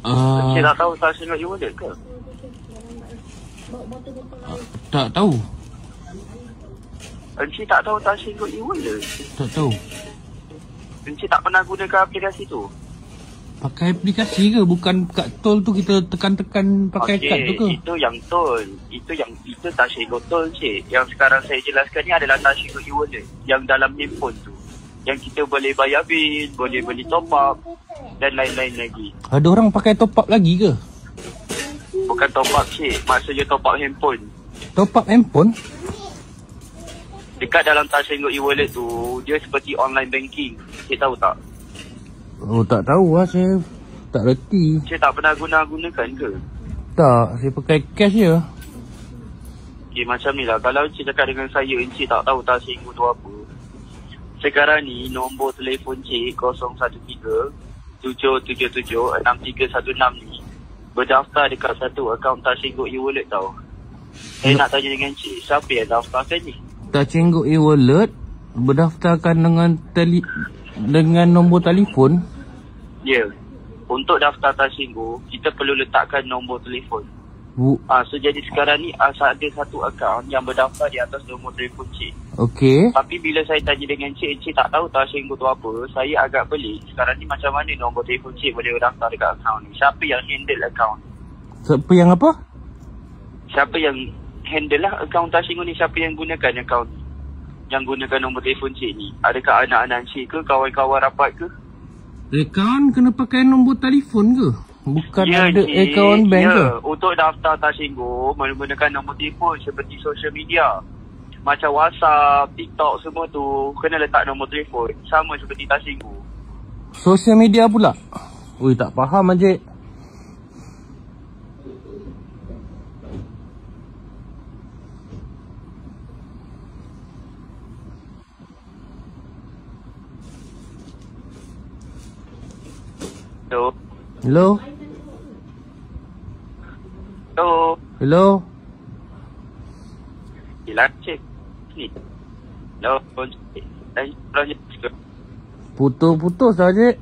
Encik tak tahu Touch and Go e-wallet ke? Tak tahu. Encik tak tahu Touch and Go e-wallet? Tak tahu. Encik tak pernah gunakan aplikasi tu? Pakai aplikasi ke? Bukan kat tol tu kita tekan-tekan pakai kad tu ke? Itu yang tol. Itu Touch and Go tol, cik. Yang sekarang saya jelaskan ni adalah Touch and Go e-wallet. Yang dalam handphone tu. Yang kita boleh bayar bil, boleh beli top up dan lain-lain lagi. Ada orang pakai top up lagi ke? Bukan top up, cik. Maksudnya top up handphone. Top up handphone? Dekat dalam Touch and Go e-wallet tu, dia seperti online banking. Cik tahu tak? Oh, tak tahu lah, saya tak reti. Cik tak pernah gunakan ke? Tak, saya pakai cash je. Okay, macam ni lah. Kalau Encik cakap dengan saya, Encik tak tahu Touch and Go tu apa. Sekarang ni, nombor telefon Cik 013-777-6316 ni berdaftar dekat satu akaun Touch and Go e-wallet tau. Saya nak tanya dengan Cik, siapa yang daftarkan ni? Touch and Go e-wallet berdaftarkan dengan nombor telefon? Ya. Untuk daftar Touch and Go, kita perlu letakkan nombor telefon. So jadi sekarang ni ada satu akaun yang berdaftar di atas nombor telefon Cik. Okey. Tapi bila saya tanya dengan Cik tak tahu Touch and Go tu apa, saya agak pelik. Sekarang ni macam mana nombor telefon Cik boleh berdaftar dekat akaun ni? Siapa yang handle akaun? Siapa yang apa? Siapa yang handle lah akaun Touch and Go ni? Siapa yang gunakan akaun ni? Yang gunakan nombor telefon Cik ni? Adakah anak-anak Cik ke? Kawan-kawan rapat ke? Akaun kena pakai nombor telefon ke? Bukan ya, ada akaun bank ke? Untuk daftar Touch and Go menggunakan nombor telefon seperti social media. Macam WhatsApp, TikTok semua tu kena letak nombor telefon. Sama seperti Touch and Go. Social media pula? Ui, tak faham Encik. Hello? Hello? Hello? Hello? Hilang Cik. Ni. Hello? Putus-putus lah Cik.